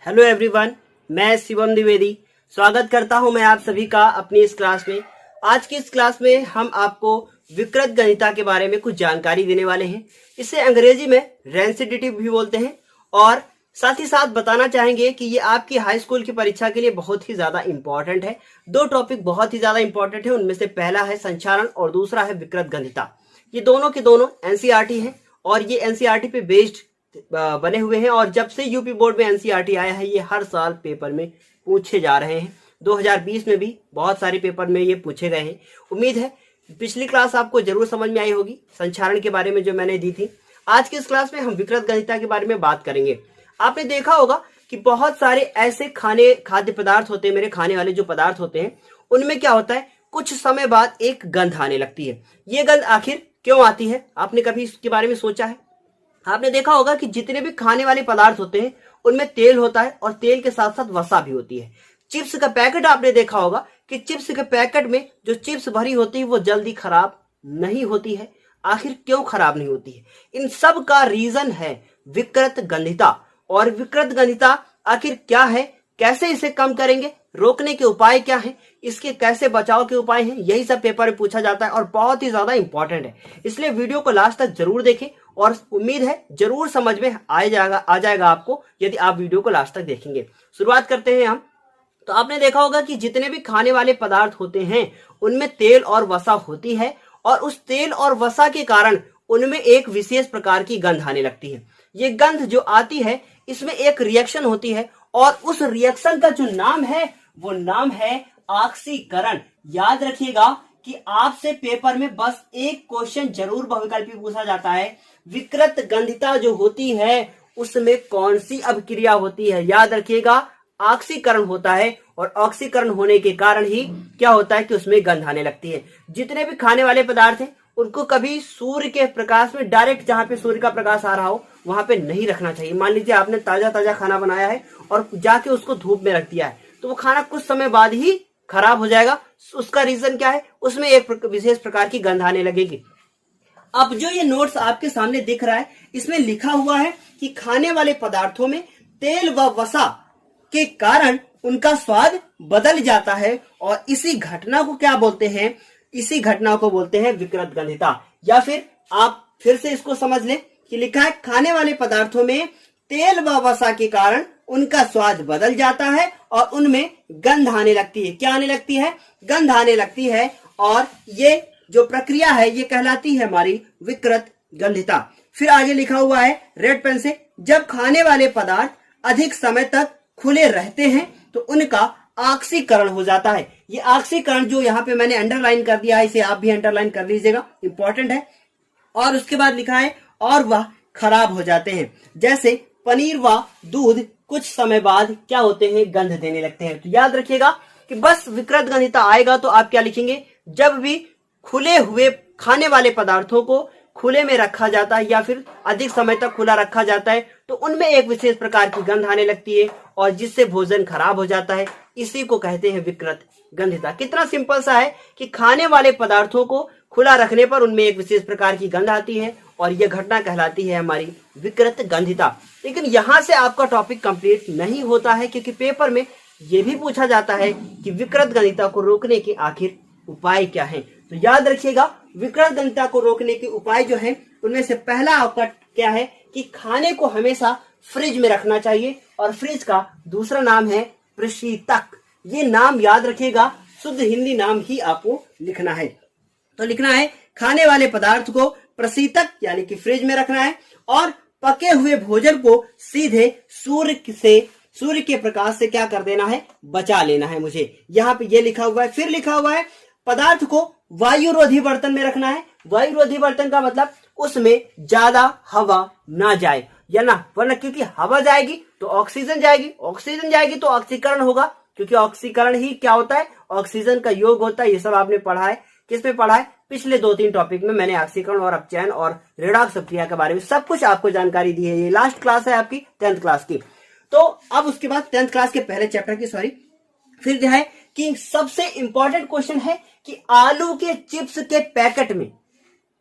Hello everyone, मैं शिवम द्विवेदी स्वागत करता हूं मैं आप सभी का अपनी इस क्लास में। आज की इस क्लास में हम आपको विकृत गणिता के बारे में कुछ जानकारी देने वाले हैं। इसे अंग्रेजी में रेंसिडिटी भी बोलते हैं और साथ ही साथ बताना चाहेंगे कि ये आपकी हाई स्कूल की परीक्षा के लिए बहुत ही ज्यादा इंपॉर्टेंट है। दो टॉपिक बहुत ही ज्यादा इंपॉर्टेंट है, उनमें से पहला है संचारण और दूसरा है विकृत गणिता। ये दोनों के दोनों एनसीईआरटी है और ये एनसीईआरटी पे बेस्ड बने हुए हैं और जब से यूपी बोर्ड में एनसीईआरटी आया है ये हर साल पेपर में पूछे जा रहे हैं। 2020 में भी बहुत सारे पेपर में ये पूछे गए हैं। उम्मीद है पिछली क्लास आपको जरूर समझ में आई होगी संचारण के बारे में जो मैंने दी थी। आज की इस क्लास में हम विकृत गणिता के बारे में बात करेंगे। आपने देखा होगा कि बहुत सारे ऐसे खाद्य पदार्थ होते हैं, मेरे खाने वाले जो पदार्थ होते हैं उनमें क्या होता है, कुछ समय बाद एक गंध आने लगती है। ये गंध आखिर क्यों आती है, आपने कभी इसके बारे में सोचा है? आपने देखा होगा कि जितने भी खाने वाले पदार्थ होते हैं उनमें तेल होता है और तेल के साथ साथ वसा भी होती है। चिप्स का पैकेट आपने देखा होगा कि चिप्स के पैकेट में जो चिप्स भरी होती है वो जल्दी खराब नहीं होती है। आखिर क्यों खराब नहीं होती है? इन सब का रीजन है विकृत गंधिता। और विकृत गंधिता आखिर क्या है, कैसे इसे कम करेंगे, रोकने के उपाय क्या हैं, इसके कैसे बचाव के उपाय हैं, यही सब पेपर में पूछा जाता है और बहुत ही ज्यादा इंपॉर्टेंट है। इसलिए वीडियो को लास्ट तक जरूर देखें और उम्मीद है जरूर समझ में आ जाएगा आपको यदि आप वीडियो को लास्ट तक देखेंगे। शुरुआत करते हैं हम। तो आपने देखा होगा कि जितने भी खाने वाले पदार्थ होते हैं उनमें तेल और वसा होती है और उस तेल और वसा के कारण उनमें एक विशेष प्रकार की गंध आने लगती है। ये गंध जो आती है इसमें एक रिएक्शन होती है और उस रिएक्शन का जो नाम है वो नाम है ऑक्सीकरण। याद रखिएगा कि आपसे पेपर में बस एक क्वेश्चन जरूर बहुविकल्पी पूछा जाता है, विकृत गंधिता जो होती है उसमें कौन सी अभिक्रिया होती है। याद रखिएगा ऑक्सीकरण होता है और ऑक्सीकरण होने के कारण ही क्या होता है कि उसमें गंध आने लगती है। जितने भी खाने वाले पदार्थ हैं उनको कभी सूर्य के प्रकाश में डायरेक्ट, जहां पे सूर्य का प्रकाश आ रहा हो वहां पे नहीं रखना चाहिए। मान लीजिए आपने ताजा ताजा खाना बनाया है और जाके उसको धूप में रख दिया है तो वो खाना कुछ समय बाद ही खराब हो जाएगा। उसका रीजन क्या है, उसमें एक विशेष प्रकार की गंध आने लगेगी। अब जो ये नोट्स आपके सामने दिख रहा है इसमें लिखा हुआ है कि खाने वाले पदार्थों में तेल व वसा के कारण उनका स्वाद बदल जाता है और इसी घटना को क्या बोलते हैं, इसी घटना को बोलते हैं विकृत गंधिता। या फिर आप फिर से इसको समझ लें कि लिखा है खाने वाले पदार्थों में तेल व वसा के कारण उनका स्वाद बदल जाता है और उनमें गंध आने लगती है। क्या आने लगती है? गंध आने लगती है। और ये जो प्रक्रिया है ये कहलाती है हमारी विकृत गंधिता। फिर आगे लिखा हुआ है रेड पेन से, जब खाने वाले पदार्थ अधिक समय तक खुले रहते हैं तो उनका ऑक्सीकरण हो जाता है। ये ऑक्सीकरण जो यहाँ पे मैंने अंडरलाइन कर दिया है इसे आप भी अंडरलाइन कर लीजिएगा, इंपॉर्टेंट है। और उसके बाद लिखा है और वह खराब हो जाते हैं। जैसे पनीर व दूध कुछ समय बाद क्या होते हैं, गंध देने लगते हैं। तो याद रखिएगा कि बस विकृत गंधिता आएगा तो आप क्या लिखेंगे, जब भी खुले हुए खाने वाले पदार्थों को खुले में रखा जाता है या फिर अधिक समय तक खुला रखा जाता है तो उनमें एक विशेष प्रकार की गंध आने लगती है और जिससे भोजन खराब हो जाता है। इसी को कहते हैं विकृत गंधिता। कितना सिंपल सा है कि खाने वाले पदार्थों को खुला रखने पर उनमें एक विशेष प्रकार की गंध आती है और यह घटना कहलाती है हमारी विकृत गंधिता। लेकिन यहां से आपका टॉपिक कंप्लीट नहीं होता है क्योंकि पेपर में यह भी पूछा जाता है कि विकृत गंधिता को रोकने के आखिर उपाय क्या है। तो याद रखिएगा विकृत गंधिता को रोकने के उपाय जो है उनमें से पहला आपका क्या है कि खाने को हमेशा फ्रिज में रखना चाहिए और फ्रिज का दूसरा नाम है प्रशीतक। ये नाम याद रखिएगा, शुद्ध हिंदी नाम ही आपको लिखना है। तो लिखना है खाने वाले पदार्थ को प्रशीतक यानी कि फ्रिज में रखना है और पके हुए भोजन को सीधे सूर्य के प्रकाश से क्या कर देना है, बचा लेना है मुझे। यहाँ पे ये लिखा हुआ है। फिर लिखा हुआ है पदार्थ को वायुरोधी बर्तन में रखना है। वायुरोधी बर्तन का मतलब उसमें ज्यादा हवा ना जाए या ना, वरना क्योंकि हवा जाएगी तो ऑक्सीजन जाएगी, ऑक्सीजन जाएगी तो ऑक्सीकरण होगा क्योंकि ऑक्सीकरण ही क्या होता है, ऑक्सीजन का योग होता है। ये सब आपने पढ़ा है, किस में पढ़ा है, पिछले 2-3 टॉपिक में मैंने ऑक्सीकरण और अपचयन और रेडॉक्स अभिक्रिया के बारे में सब कुछ आपको जानकारी दी है। ये लास्ट क्लास है आपकी 10th क्लास की। तो अब उसके बाद 10th क्लास के पहले चैप्टर की फिर जो है कि सबसे इंपॉर्टेंट क्वेश्चन है कि आलू के चिप्स के पैकेट में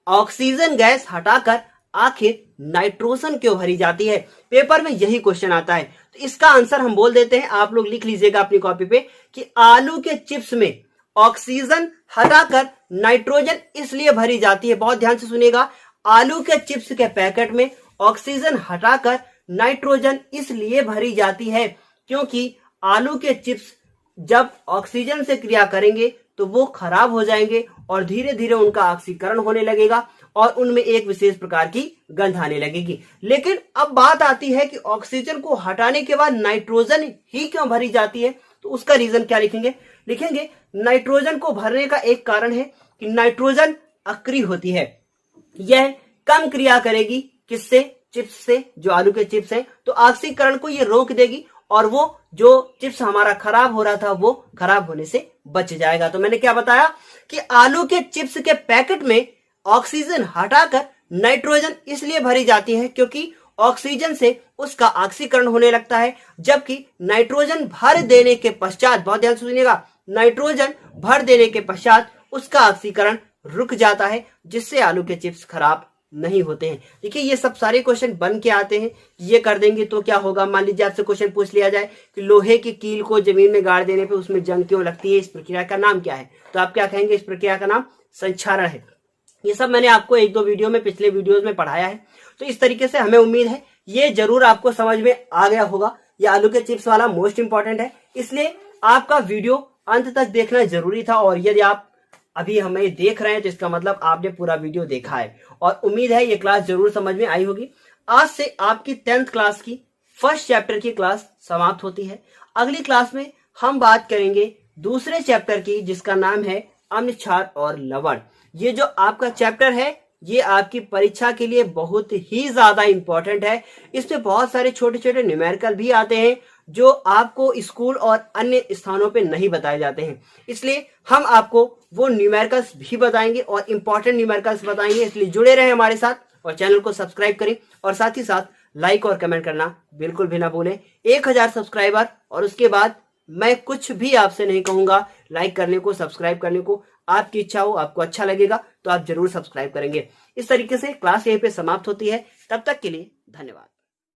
ऑक्सीजन गैस हटाकर आखिर नाइट्रोजन क्यों भरी जाती है? पेपर में यही क्वेश्चन आता है। तो इसका आंसर हम बोल देते हैं, आप लोग लिख लीजिएगा अपनी कॉपी पे कि आलू के चिप्स में ऑक्सीजन हटाकर नाइट्रोजन इसलिए भरी जाती है। बहुत ध्यान से सुनिएगा, आलू के चिप्स के पैकेट में ऑक्सीजन हटाकर नाइट्रोजन इसलिए भरी जाती है क्योंकि आलू के चिप्स जब ऑक्सीजन से क्रिया करेंगे तो वो खराब हो जाएंगे और धीरे धीरे उनका ऑक्सीकरण होने लगेगा और उनमें एक विशेष प्रकार की गंध आने लगेगी। लेकिन अब बात आती है कि ऑक्सीजन को हटाने के बाद नाइट्रोजन ही क्यों भरी जाती है? तो उसका रीजन क्या लिखेंगे? लिखेंगे नाइट्रोजन को भरने का एक कारण है कि नाइट्रोजन अक्रिय होती है, यह कम क्रिया करेगी। किससे? चिप्स से, जो आलू के चिप्स हैं। तो ऑक्सीकरण को ये रोक देगी और वो जो चिप्स हमारा खराब हो रहा था वो खराब होने से बच जाएगा। तो मैंने क्या बताया कि आलू के चिप्स के पैकेट में ऑक्सीजन हटाकर नाइट्रोजन इसलिए भरी जाती है क्योंकि ऑक्सीजन से उसका ऑक्सीकरण होने लगता है, जबकि नाइट्रोजन भर देने के पश्चात, बहुत ध्यान से सुनिएगा, नाइट्रोजन भर देने के पश्चात उसका ऑक्सीकरण रुक जाता है, जिससे आलू के चिप्स खराब नहीं होते हैं। देखिए ये सब सारे क्वेश्चन बन के आते हैं। ये कर देंगे तो क्या होगा? मान लीजिए आपसे क्वेश्चन पूछ लिया जाए कि लोहे की कील को जमीन में गाड़ देने पे उसमें जंग क्यों लगती है, इस प्रक्रिया का नाम क्या है? तो आप क्या कहेंगे? इस प्रक्रिया का नाम संक्षारण है। ये सब मैंने आपको एक दो वीडियो में, पिछले वीडियोस में पढ़ाया है। तो इस तरीके से हमें उम्मीद है ये जरूर आपको समझ में आ गया होगा। ये आलू के चिप्स वाला मोस्ट इंपॉर्टेंट है, इसलिए आपका वीडियो अंत तक देखना जरूरी था। और यदि आप अभी हमें देख रहे हैं तो इसका मतलब आपने पूरा वीडियो देखा है और उम्मीद है ये क्लास जरूर समझ में आई होगी। आज से आपकी 10th क्लास की फर्स्ट चैप्टर की क्लास समाप्त होती है। अगली क्लास में हम बात करेंगे दूसरे चैप्टर की, जिसका नाम है अम्ल, क्षार और लवण। ये जो आपका चैप्टर है ये आपकी परीक्षा के लिए बहुत ही ज्यादा इंपॉर्टेंट है। इसमें बहुत सारे छोटे छोटे न्यूमेरिकल भी आते हैं जो आपको स्कूल और अन्य स्थानों पे नहीं बताए जाते हैं, इसलिए हम आपको वो न्यूमेरिकल्स भी बताएंगे और इंपॉर्टेंट न्यूमेरिकल्स बताएंगे। इसलिए जुड़े रहें हमारे साथ और चैनल को सब्सक्राइब करें और साथ ही साथ लाइक और कमेंट करना बिल्कुल भी ना भूलें। 1000 सब्सक्राइबर और उसके बाद मैं कुछ भी आपसे नहीं कहूंगा, लाइक करने को, सब्सक्राइब करने को। आपकी इच्छा हो, आपको अच्छा लगेगा तो आप जरूर सब्सक्राइब करेंगे। इस तरीके से क्लास यहीं पे समाप्त होती है। तब तक के लिए धन्यवाद।